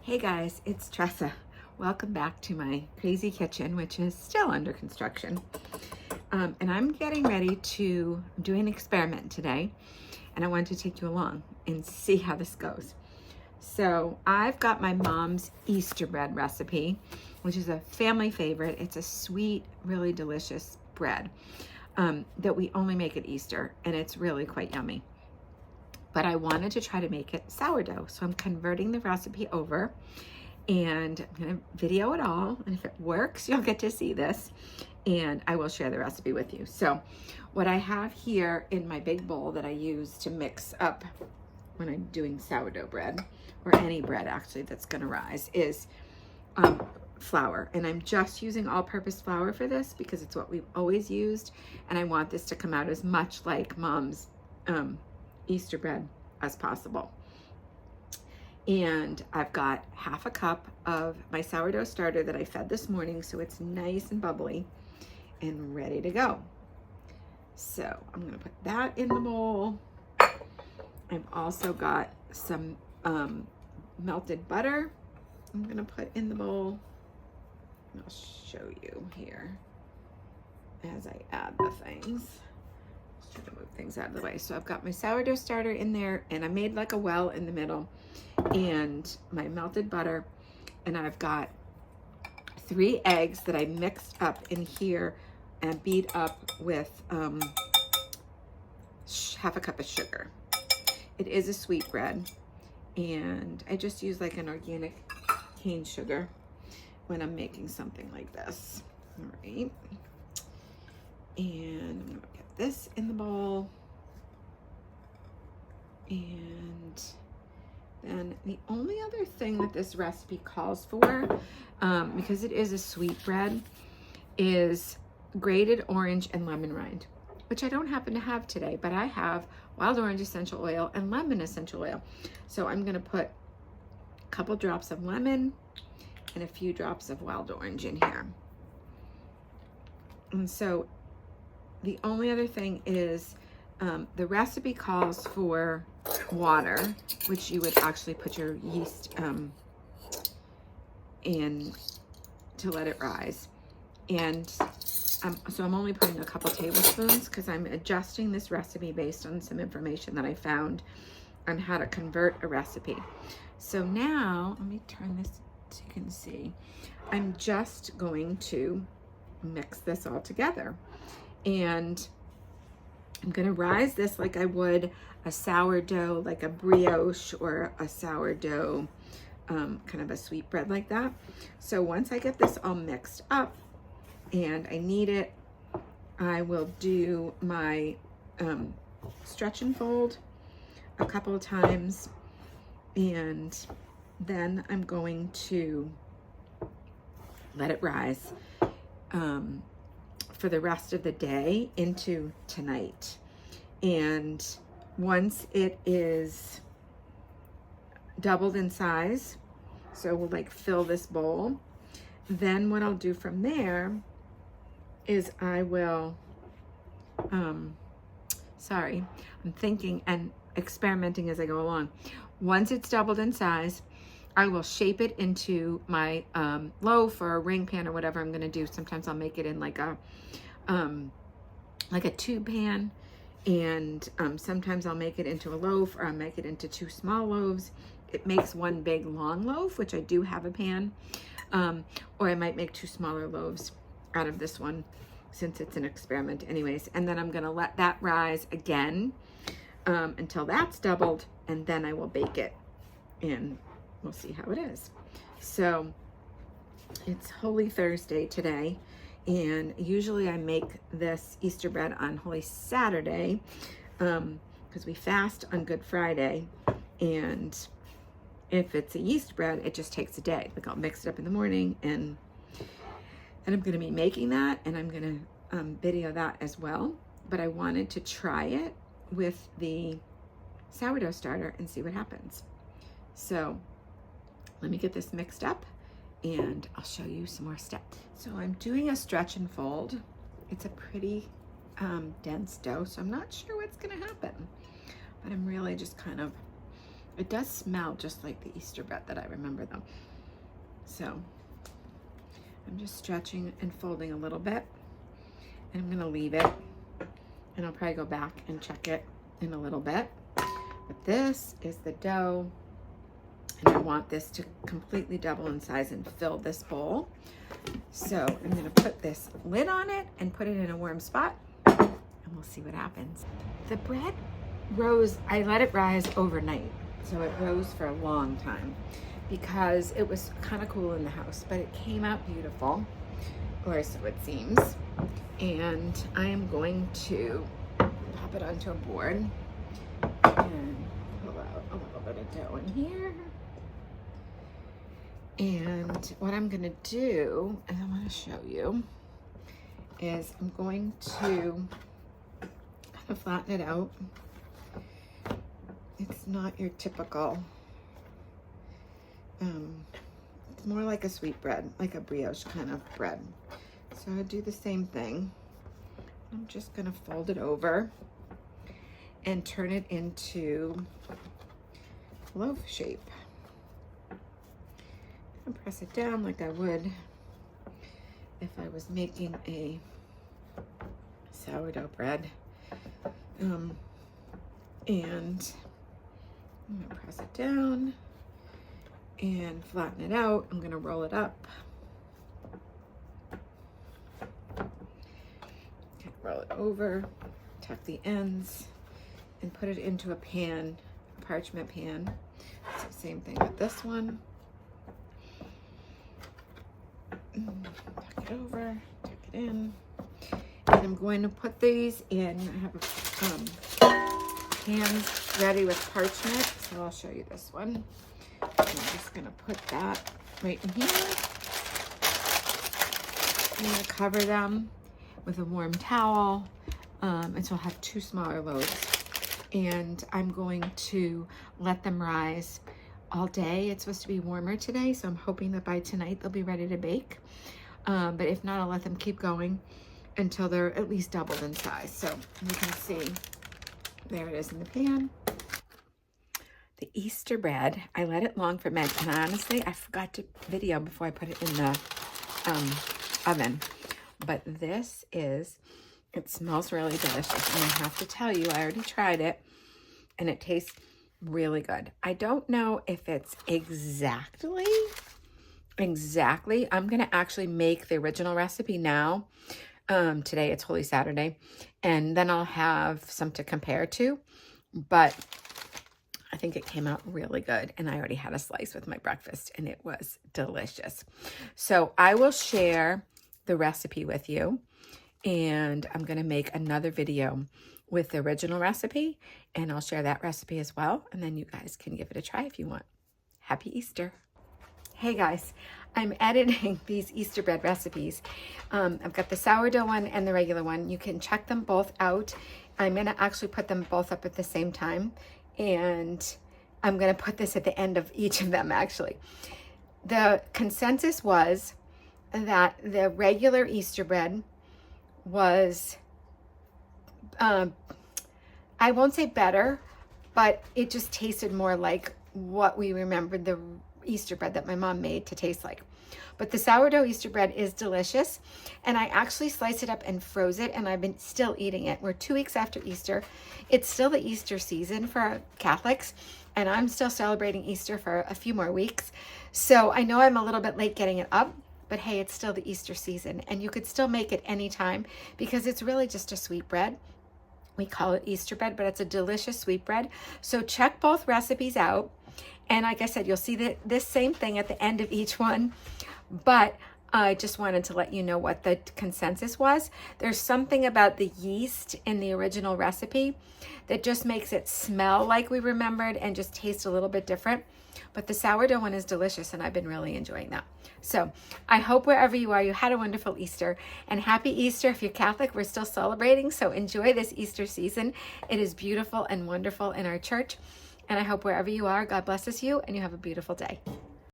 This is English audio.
Hey guys, it's Tresa. Welcome back to my crazy kitchen, which is still under construction. And I'm getting ready to do an experiment today, and I wanted to take you along and see how this goes. So I've got my mom's Easter bread recipe, which is a family favorite. It's a sweet, really delicious bread that we only make at Easter, and it's really quite yummy. But I wanted to try to make it sourdough. So I'm converting the recipe over and I'm gonna video it all. And if it works, you'll get to see this and I will share the recipe with you. So what I have here in my big bowl that I use to mix up when I'm doing sourdough bread, or any bread actually that's gonna rise, is flour. And I'm just using all-purpose flour for this because it's what we've always used. And I want this to come out as much like Mom's Easter bread as possible. And I've got half a cup of my sourdough starter that I fed this morning, so it's nice and bubbly and ready to go. So I'm gonna put that in the bowl. I've also got some melted butter I'm gonna put in the bowl. And I'll show you here as I add the things. Try to move things out of the way. So I've got my sourdough starter in there, and I made like a well in the middle, and my melted butter, and I've got 3 eggs that I mixed up in here and beat up with half a cup of sugar. It is a sweet bread, and I just use like an organic cane sugar when I'm making something like this. All right. And I'm gonna get this in the bowl. And then the only other thing that this recipe calls for, because it is a sweet bread, is grated orange and lemon rind, which I don't happen to have today, but I have wild orange essential oil and lemon essential oil. So I'm gonna put a couple drops of lemon and a few drops of wild orange in here. And so the only other thing is the recipe calls for water, which you would actually put your yeast in to let it rise. And so I'm only putting a couple tablespoons because I'm adjusting this recipe based on some information that I found on how to convert a recipe. So now, let me turn this so you can see. I'm just going to mix this all together. And I'm gonna rise this like I would a sourdough, like a brioche or a sourdough, kind of a sweet bread like that. So once I get this all mixed up and I knead it, I will do my stretch and fold a couple of times, and then I'm going to let it rise for the rest of the day into tonight. And once it is doubled in size, so we'll like fill this bowl, then what I'll do from there is I will, sorry, I'm thinking and experimenting as I go along. Once it's doubled in size, I will shape it into my loaf or a ring pan or whatever I'm gonna do. Sometimes I'll make it in like a tube pan, and sometimes I'll make it into a loaf, or I'll make it into 2 small loaves. It makes one big long loaf, which I do have a pan, or I might make 2 smaller loaves out of this one since it's an experiment anyways. And then I'm gonna let that rise again until that's doubled, and then I will bake it, and we'll see how it is. So it's Holy Thursday today, and usually I make this Easter bread on Holy Saturday because we fast on Good Friday, and if it's a yeast bread, it just takes a day. Like I'll mix it up in the morning, and I'm gonna be making that, and I'm gonna video that as well. But I wanted to try it with the sourdough starter and see what happens. So let me get this mixed up and I'll show you some more steps. So I'm doing a stretch and fold. It's a pretty dense dough, so I'm not sure what's gonna happen, but I'm really just kind of It does smell just like the Easter bread that I remember though. So I'm just stretching and folding a little bit, and I'm gonna leave it, and I'll probably go back and check it in a little bit. But this is the dough, and I want this to completely double in size and fill this bowl. So I'm gonna put this lid on it and put it in a warm spot, and we'll see what happens. The bread rose, I let it rise overnight. So it rose for a long time because it was kind of cool in the house, but it came out beautiful, or so it seems. And I am going to pop it onto a board and pull out a little bit of dough in here. And what I'm gonna do, and I wanna show you, is I'm going to kind of flatten it out. It's not your typical, it's more like a sweet bread, like a brioche kind of bread. So I do the same thing. I'm just gonna fold it over and turn it into loaf shape. And press it down like I would if I was making a sourdough bread. And I'm gonna press it down and flatten it out. I'm gonna roll it up. Okay, roll it over, tuck the ends, and put it into a pan, a parchment pan. So same thing with this one. Tuck it over, tuck it in. And I'm going to put these in. I have pans ready with parchment, so I'll show you this one. I'm just gonna put that right in here. I'm gonna cover them with a warm towel, and so I'll have 2 smaller loaves. And I'm going to let them rise all day. It's supposed to be warmer today, so I'm hoping that by tonight they'll be ready to bake. But if not, I'll let them keep going until they're at least doubled in size. So you can see, there it is in the pan. The Easter bread, I let it long ferment, and honestly, I forgot to video before I put it in the oven. But this is, it smells really delicious, and I have to tell you, I already tried it, and it tastes really good. I don't know if it's exactly, I'm gonna actually make the original recipe now. Today it's Holy Saturday, and then I'll have some to compare to, but I think it came out really good, and I already had a slice with my breakfast, and it was delicious. So I will share the recipe with you, and I'm going to make another video with the original recipe, and I'll share that recipe as well, and then you guys can give it a try if you want. Happy Easter. Hey guys, I'm editing these Easter bread recipes. I've got the sourdough one and the regular one. You can check them both out. I'm gonna actually put them both up at the same time, and I'm gonna put this at the end of each of them actually. The consensus was that the regular Easter bread was, I won't say better, but it just tasted more like what we remembered the Easter bread that my mom made to taste like. But the sourdough Easter bread is delicious, and I actually sliced it up and froze it, and I've been still eating it. We're 2 weeks after Easter. It's still the Easter season for Catholics, and I'm still celebrating Easter for a few more weeks. So I know I'm a little bit late getting it up, but hey, it's still the Easter season, and you could still make it anytime because it's really just a sweet bread. We call it Easter bread, but it's a delicious sweet bread. So check both recipes out. And like I said, you'll see this same thing at the end of each one. But I just wanted to let you know what the consensus was. There's something about the yeast in the original recipe that just makes it smell like we remembered and just taste a little bit different. But the sourdough one is delicious, and I've been really enjoying that. So I hope wherever you are, you had a wonderful Easter, and happy Easter. If you're Catholic, we're still celebrating. So enjoy this Easter season. It is beautiful and wonderful in our church. And I hope wherever you are, God blesses you, and you have a beautiful day.